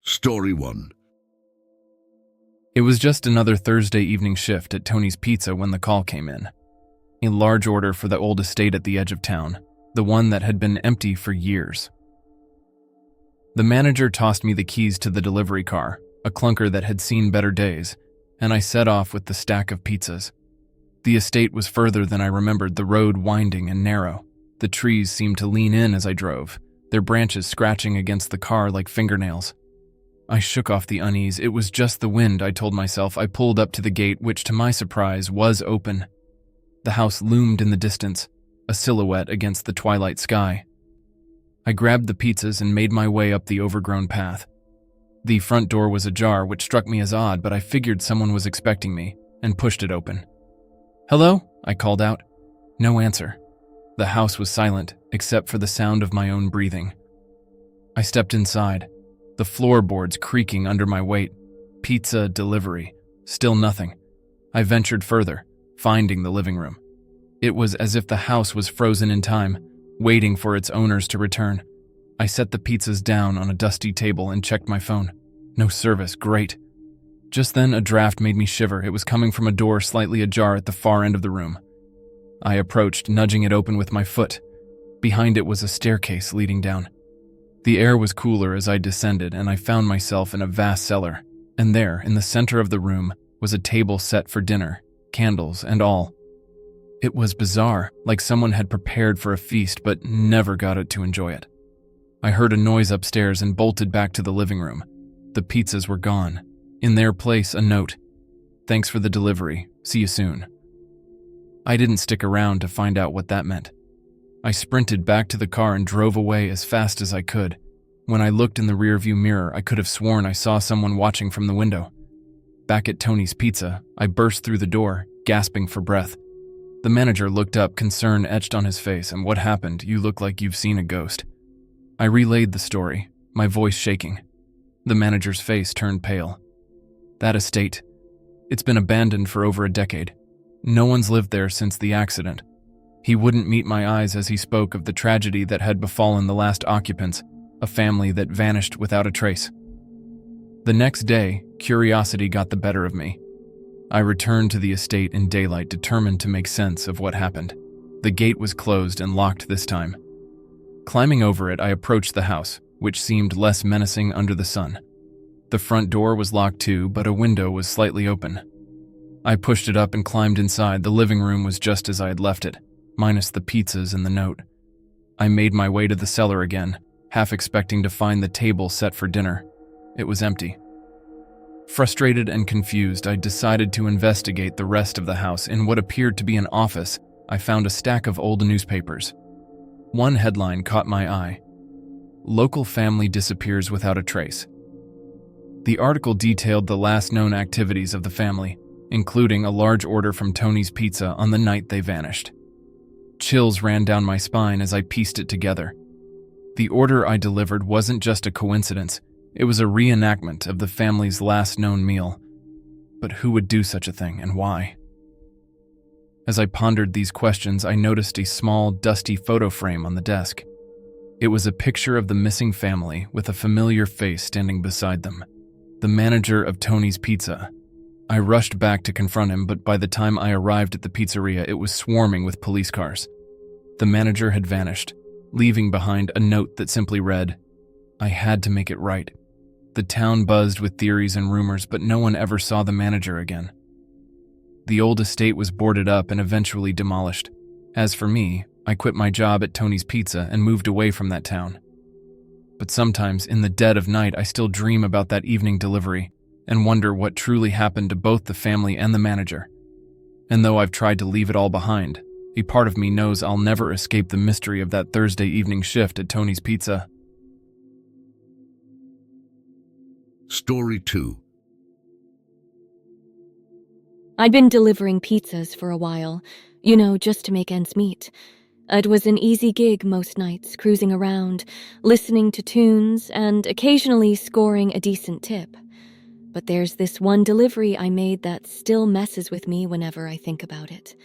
Story 1. It was just another Thursday evening shift at Tony's Pizza when the call came in. A large order for the old estate at the edge of town, the one that had been empty for years. The manager tossed me the keys to the delivery car, a clunker that had seen better days, and I set off with the stack of pizzas. The estate was further than I remembered, the road winding and narrow. The trees seemed to lean in as I drove, their branches scratching against the car like fingernails. I shook off the unease. It was just the wind, I told myself. I pulled up to the gate, which to my surprise was open. The house loomed in the distance, a silhouette against the twilight sky. I grabbed the pizzas and made my way up the overgrown path. The front door was ajar, which struck me as odd, but I figured someone was expecting me and pushed it open. "Hello?" I called out. No answer. The house was silent, except for the sound of my own breathing. I stepped inside, the floorboards creaking under my weight. Pizza delivery. Still nothing. I ventured further, finding the living room. It was as if the house was frozen in time, waiting for its owners to return. I set the pizzas down on a dusty table and checked my phone. No service, great. Just then, a draft made me shiver. It was coming from a door slightly ajar at the far end of the room. I approached, nudging it open with my foot. Behind it was a staircase leading down. The air was cooler as I descended, and I found myself in a vast cellar. And there, in the center of the room, was a table set for dinner, candles and all. It was bizarre, like someone had prepared for a feast but never got it to enjoy it. I heard a noise upstairs and bolted back to the living room. The pizzas were gone. In their place, a note. "Thanks for the delivery. See you soon." I didn't stick around to find out what that meant. I sprinted back to the car and drove away as fast as I could. When I looked in the rearview mirror, I could have sworn I saw someone watching from the window. Back at Tony's Pizza, I burst through the door, gasping for breath. The manager looked up, concern etched on his face. "And what happened? You look like you've seen a ghost." I relayed the story, my voice shaking. The manager's face turned pale. "That estate. It's been abandoned for over a decade. No one's lived there since the accident." He wouldn't meet my eyes as he spoke of the tragedy that had befallen the last occupants, a family that vanished without a trace. The next day, curiosity got the better of me. I returned to the estate in daylight, determined to make sense of what happened. The gate was closed and locked this time. Climbing over it, I approached the house, which seemed less menacing under the sun. The front door was locked too, but a window was slightly open. I pushed it up and climbed inside. The living room was just as I had left it, minus the pizzas and the note. I made my way to the cellar again, half expecting to find the table set for dinner. It was empty. Frustrated and confused, I decided to investigate the rest of the house. In what appeared to be an office, I found a stack of old newspapers. One headline caught my eye. "Local family disappears without a trace." The article detailed the last known activities of the family, including a large order from Tony's Pizza on the night they vanished. Chills ran down my spine as I pieced it together. The order I delivered wasn't just a coincidence, it was a reenactment of the family's last known meal. But who would do such a thing, and why? As I pondered these questions, I noticed a small, dusty photo frame on the desk. It was a picture of the missing family with a familiar face standing beside them. The manager of Tony's Pizza. I rushed back to confront him, but by the time I arrived at the pizzeria, it was swarming with police cars. The manager had vanished, leaving behind a note that simply read, "I had to make it right." The town buzzed with theories and rumors, but no one ever saw the manager again. The old estate was boarded up and eventually demolished. As for me, I quit my job at Tony's Pizza and moved away from that town. But sometimes, in the dead of night, I still dream about that evening delivery and wonder what truly happened to both the family and the manager. And though I've tried to leave it all behind, a part of me knows I'll never escape the mystery of that Thursday evening shift at Tony's Pizza. Story 2. I'd been delivering pizzas for a while, just to make ends meet. It was an easy gig most nights, cruising around, listening to tunes, and occasionally scoring a decent tip. But there's this one delivery I made that still messes with me whenever I think about it.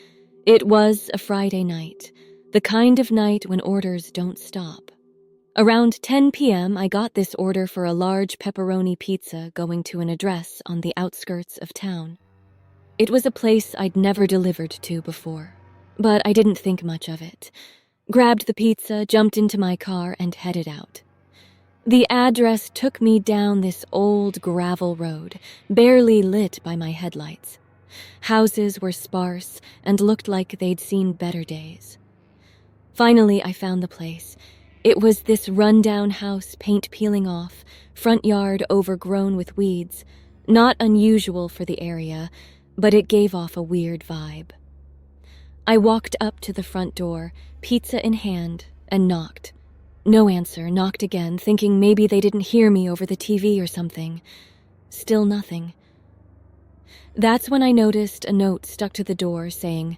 It was a Friday night, the kind of night when orders don't stop. Around 10 p.m., I got this order for a large pepperoni pizza going to an address on the outskirts of town. It was a place I'd never delivered to before, but I didn't think much of it. Grabbed the pizza, jumped into my car, and headed out. The address took me down this old gravel road, barely lit by my headlights. Houses were sparse and looked like they'd seen better days. Finally, I found the place. It was this rundown house, paint peeling off, front yard overgrown with weeds. Not unusual for the area, but it gave off a weird vibe. I walked up to the front door, pizza in hand, and knocked. No answer, knocked again, thinking maybe they didn't hear me over the TV or something. Still nothing. That's when I noticed a note stuck to the door saying,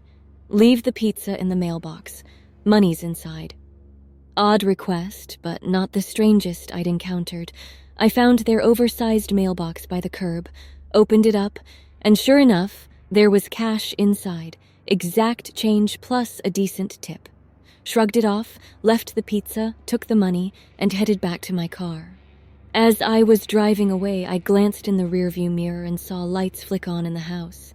"Leave the pizza in the mailbox. Money's inside." Odd request, but not the strangest I'd encountered. I found their oversized mailbox by the curb, opened it up, and sure enough, there was cash inside, exact change plus a decent tip. Shrugged it off, left the pizza, took the money, and headed back to my car. As I was driving away, I glanced in the rearview mirror and saw lights flick on in the house.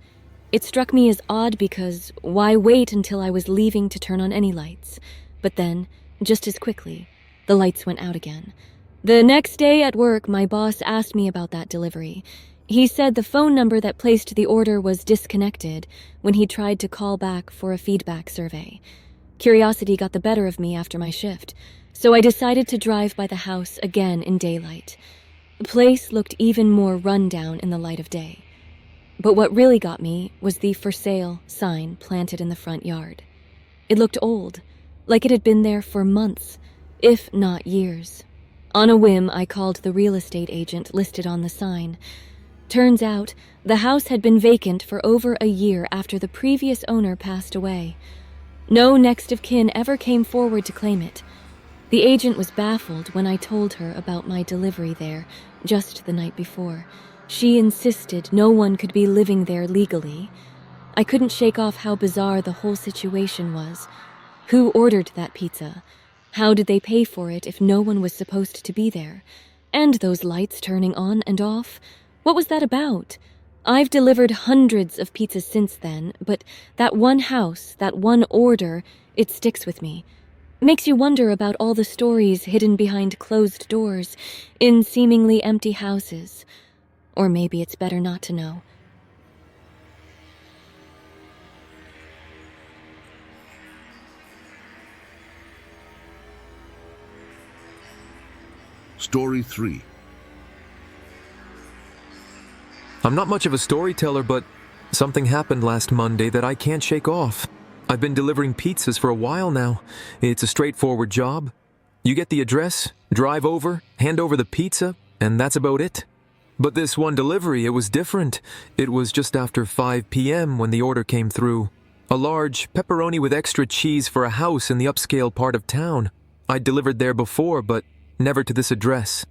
It struck me as odd because why wait until I was leaving to turn on any lights? But then, just as quickly, the lights went out again. The next day at work, my boss asked me about that delivery. He said the phone number that placed the order was disconnected when he tried to call back for a feedback survey. Curiosity got the better of me after my shift, so I decided to drive by the house again in daylight. The place looked even more rundown in the light of day. But what really got me was the "for sale" sign planted in the front yard. It looked old, like it had been there for months, if not years. On a whim, I called the real estate agent listed on the sign. Turns out, the house had been vacant for over a year after the previous owner passed away. No next of kin ever came forward to claim it. The agent was baffled when I told her about my delivery there just the night before. She insisted no one could be living there legally. I couldn't shake off how bizarre the whole situation was. Who ordered that pizza? How did they pay for it if no one was supposed to be there? And those lights turning on and off? What was that about? I've delivered hundreds of pizzas since then, but that one house, that one order, it sticks with me. Makes you wonder about all the stories hidden behind closed doors in seemingly empty houses. Or maybe it's better not to know. Story 3. I'm not much of a storyteller, but something happened last Monday that I can't shake off. I've been delivering pizzas for a while now. It's a straightforward job. You get the address, drive over, hand over the pizza, and that's about it. But this one delivery, it was different. It was just after 5 p.m. when the order came through. A large pepperoni with extra cheese for a house in the upscale part of town. I'd delivered there before, but never to this address.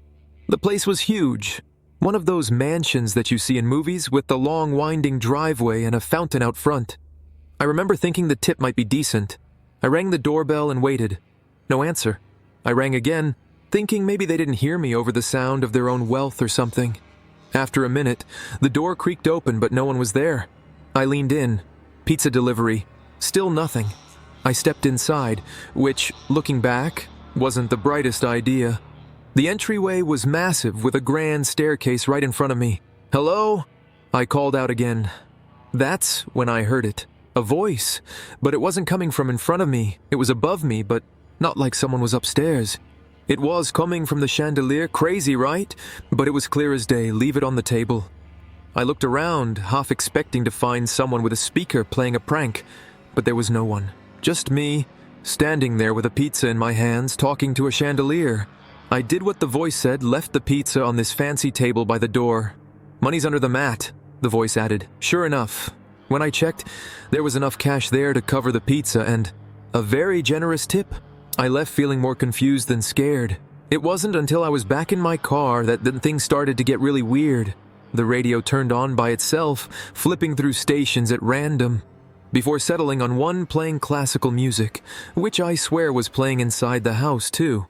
The place was huge. One of those mansions that you see in movies with the long winding driveway and a fountain out front. I remember thinking the tip might be decent. I rang the doorbell and waited. No answer. I rang again, thinking maybe they didn't hear me over the sound of their own wealth or something. After a minute, the door creaked open but no one was there. I leaned in. Pizza delivery. Still nothing. I stepped inside, which, looking back, wasn't the brightest idea. The entryway was massive with a grand staircase right in front of me. "Hello?" I called out again. That's when I heard it. A voice, but it wasn't coming from in front of me. It was above me, but not like someone was upstairs. It was coming from the chandelier. Crazy, right? But it was clear as day. Leave it on the table. I looked around, half expecting to find someone with a speaker playing a prank, but there was no one. Just me, standing there with a pizza in my hands, talking to a chandelier. I did what the voice said, left the pizza on this fancy table by the door. "Money's under the mat," the voice added. Sure enough, when I checked, there was enough cash there to cover the pizza and a very generous tip. I left feeling more confused than scared. It wasn't until I was back in my car that things started to get really weird. The radio turned on by itself, flipping through stations at random, before settling on one playing classical music, which I swear was playing inside the house too.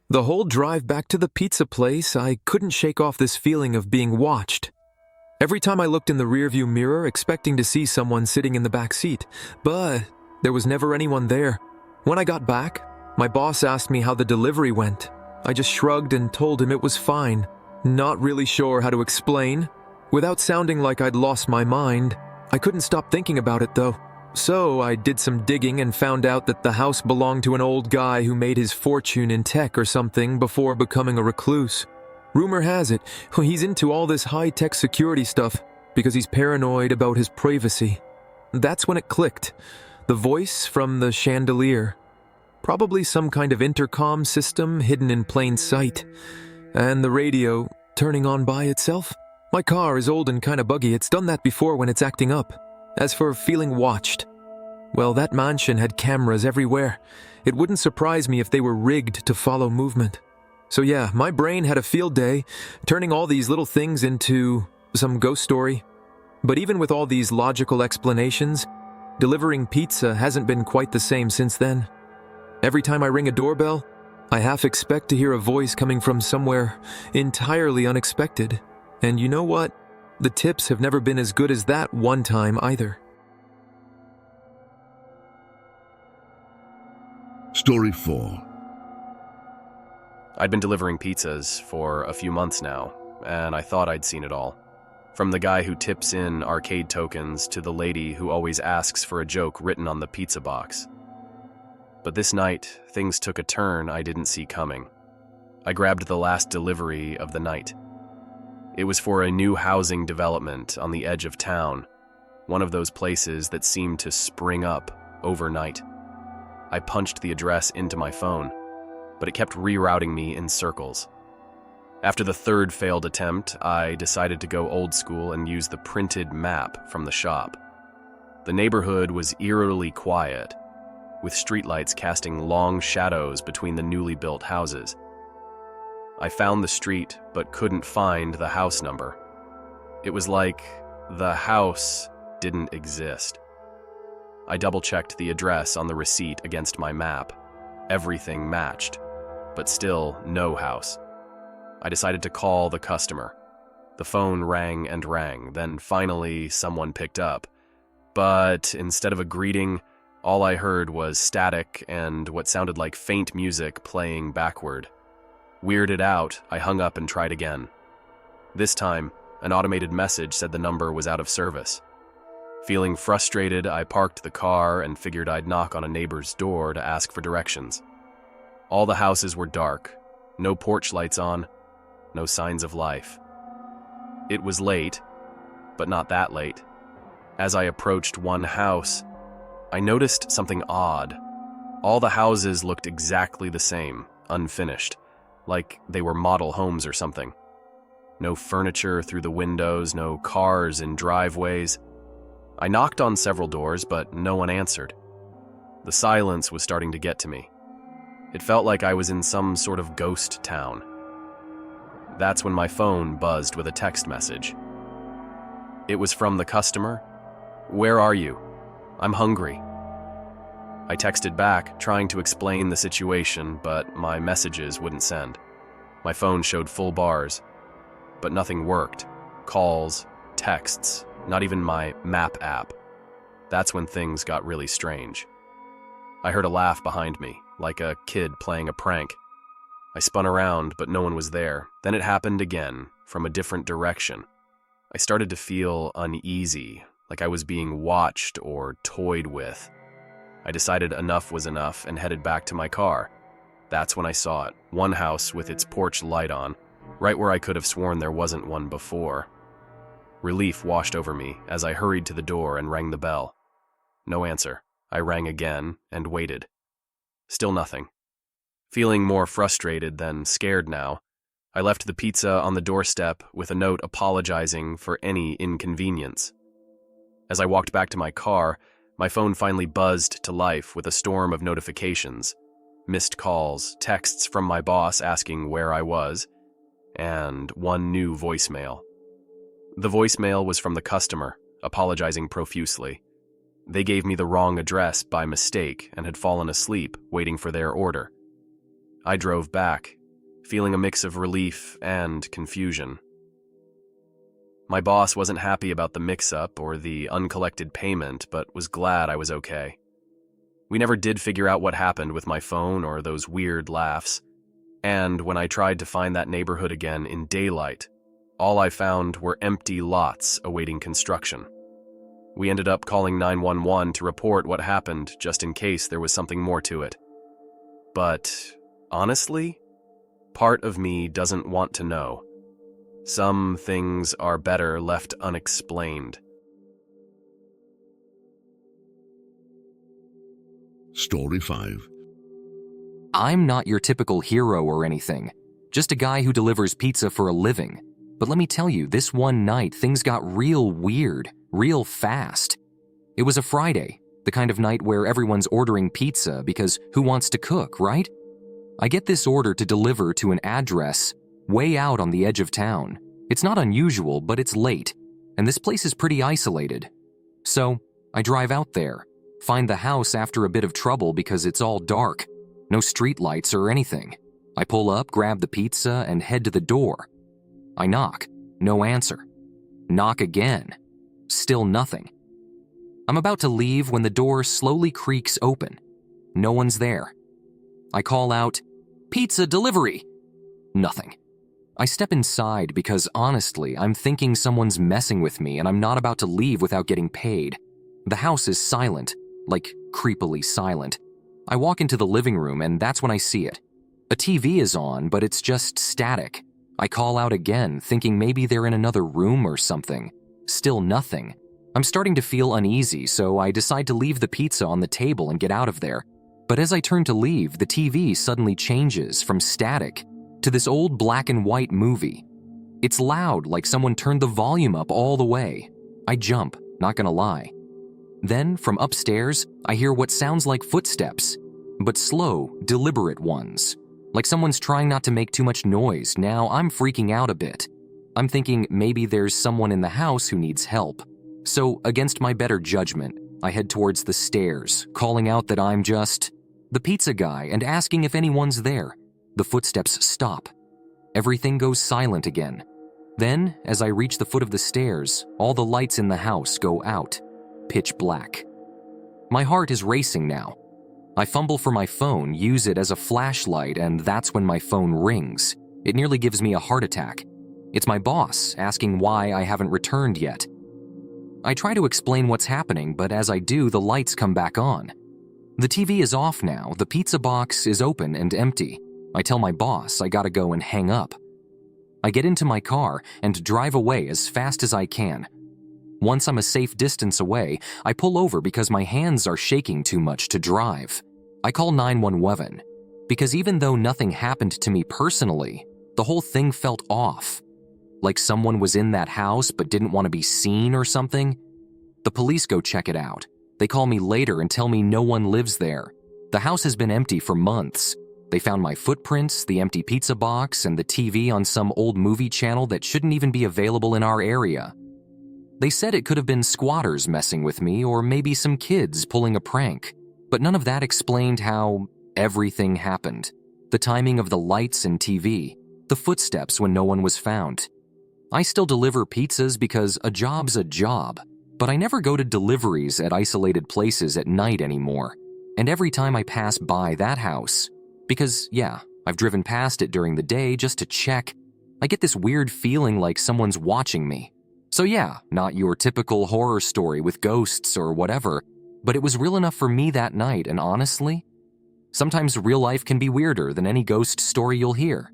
The whole drive back to the pizza place, I couldn't shake off this feeling of being watched. Every time I looked in the rearview mirror, expecting to see someone sitting in the back seat, but there was never anyone there. When I got back, my boss asked me how the delivery went. I just shrugged and told him it was fine, not really sure how to explain. Without sounding like I'd lost my mind, I couldn't stop thinking about it though. So I did some digging and found out that the house belonged to an old guy who made his fortune in tech or something before becoming a recluse. Rumor has it, he's into all this high-tech security stuff because he's paranoid about his privacy. That's when it clicked. The voice from the chandelier. Probably some kind of intercom system hidden in plain sight. And the radio turning on by itself. My car is old and kinda buggy, it's done that before when it's acting up. As for feeling watched, well, that mansion had cameras everywhere. It wouldn't surprise me if they were rigged to follow movement. So yeah, my brain had a field day, turning all these little things into some ghost story. But even with all these logical explanations, delivering pizza hasn't been quite the same since then. Every time I ring a doorbell, I half expect to hear a voice coming from somewhere entirely unexpected. And you know what? The tips have never been as good as that one time either. Story 4. I'd been delivering pizzas for a few months now, and I thought I'd seen it all. From the guy who tips in arcade tokens to the lady who always asks for a joke written on the pizza box. But this night, things took a turn I didn't see coming. I grabbed the last delivery of the night. It was for a new housing development on the edge of town, one of those places that seemed to spring up overnight. I punched the address into my phone, but it kept rerouting me in circles. After the third failed attempt, I decided to go old school and use the printed map from the shop. The neighborhood was eerily quiet, with streetlights casting long shadows between the newly built houses. I found the street, but couldn't find the house number. It was like the house didn't exist. I double-checked the address on the receipt against my map. Everything matched, but still no house. I decided to call the customer. The phone rang and rang, then finally someone picked up. But instead of a greeting, all I heard was static and what sounded like faint music playing backward. Weirded out, I hung up and tried again. This time, an automated message said the number was out of service. Feeling frustrated, I parked the car and figured I'd knock on a neighbor's door to ask for directions. All the houses were dark, no porch lights on, no signs of life. It was late, but not that late. As I approached one house, I noticed something odd. All the houses looked exactly the same, unfinished, like they were model homes or something. No furniture through the windows, no cars in driveways. I knocked on several doors, but no one answered. The silence was starting to get to me. It felt like I was in some sort of ghost town. That's when my phone buzzed with a text message. It was from the customer. "Where are you? I'm hungry." I texted back, trying to explain the situation, but my messages wouldn't send. My phone showed full bars, but nothing worked. Calls, texts, not even my map app. That's when things got really strange. I heard a laugh behind me, like a kid playing a prank. I spun around, but no one was there. Then it happened again, from a different direction. I started to feel uneasy, like I was being watched or toyed with. I decided enough was enough and headed back to my car. That's when I saw it, one house with its porch light on, right where I could have sworn there wasn't one before. Relief washed over me as I hurried to the door and rang the bell. No answer. I rang again and waited. Still nothing. Feeling more frustrated than scared now, I left the pizza on the doorstep with a note apologizing for any inconvenience. As I walked back to my car, my phone finally buzzed to life with a storm of notifications. Missed calls, texts from my boss asking where I was, and one new voicemail. The voicemail was from the customer, apologizing profusely. They gave me the wrong address by mistake and had fallen asleep waiting for their order. I drove back, feeling a mix of relief and confusion. My boss wasn't happy about the mix-up or the uncollected payment, but was glad I was okay. We never did figure out what happened with my phone or those weird laughs, and when I tried to find that neighborhood again in daylight, all I found were empty lots awaiting construction. We ended up calling 911 to report what happened just in case there was something more to it. But honestly, part of me doesn't want to know. Some things are better left unexplained. Story 5. I'm not your typical hero or anything, just a guy who delivers pizza for a living. But let me tell you, this one night things got real weird, real fast. It was a Friday, the kind of night where everyone's ordering pizza because who wants to cook, right? I get this order to deliver to an address way out on the edge of town. It's not unusual, but it's late, and this place is pretty isolated. So I drive out there, find the house after a bit of trouble because it's all dark, no streetlights or anything. I pull up, grab the pizza, and head to the door. I knock, no answer. Knock again, still nothing. I'm about to leave when the door slowly creaks open. No one's there. I call out, "Pizza delivery!" Nothing. I step inside because honestly, I'm thinking someone's messing with me and I'm not about to leave without getting paid. The house is silent, like creepily silent. I walk into the living room and that's when I see it. A TV is on, but it's just static. I call out again, thinking maybe they're in another room or something. Still nothing. I'm starting to feel uneasy, so I decide to leave the pizza on the table and get out of there. But as I turn to leave, the TV suddenly changes from static to this old black and white movie. It's loud, like someone turned the volume up all the way. I jump, not gonna lie. Then, from upstairs, I hear what sounds like footsteps, but slow, deliberate ones. Like someone's trying not to make too much noise. Now I'm freaking out a bit. I'm thinking maybe there's someone in the house who needs help. So, against my better judgment, I head towards the stairs, calling out that I'm just the pizza guy and asking if anyone's there. The footsteps stop. Everything goes silent again. Then, as I reach the foot of the stairs, all the lights in the house go out. Pitch black. My heart is racing now. I fumble for my phone, use it as a flashlight, and that's when my phone rings. It nearly gives me a heart attack. It's my boss asking why I haven't returned yet. I try to explain what's happening, but as I do, the lights come back on. The TV is off now, the pizza box is open and empty. I tell my boss I gotta go and hang up. I get into my car and drive away as fast as I can. Once I'm a safe distance away, I pull over because my hands are shaking too much to drive. I call 911 because even though nothing happened to me personally, the whole thing felt off. Like someone was in that house but didn't want to be seen or something. The police go check it out. They call me later and tell me no one lives there. The house has been empty for months. They found my footprints, the empty pizza box, and the TV on some old movie channel that shouldn't even be available in our area. They said it could have been squatters messing with me or maybe some kids pulling a prank, but none of that explained how everything happened. The timing of the lights and TV, the footsteps when no one was found. I still deliver pizzas because a job's a job, but I never go to deliveries at isolated places at night anymore. And every time I pass by that house, because yeah, I've driven past it during the day just to check, I get this weird feeling like someone's watching me. So yeah, not your typical horror story with ghosts or whatever, but it was real enough for me that night, and honestly, sometimes real life can be weirder than any ghost story you'll hear.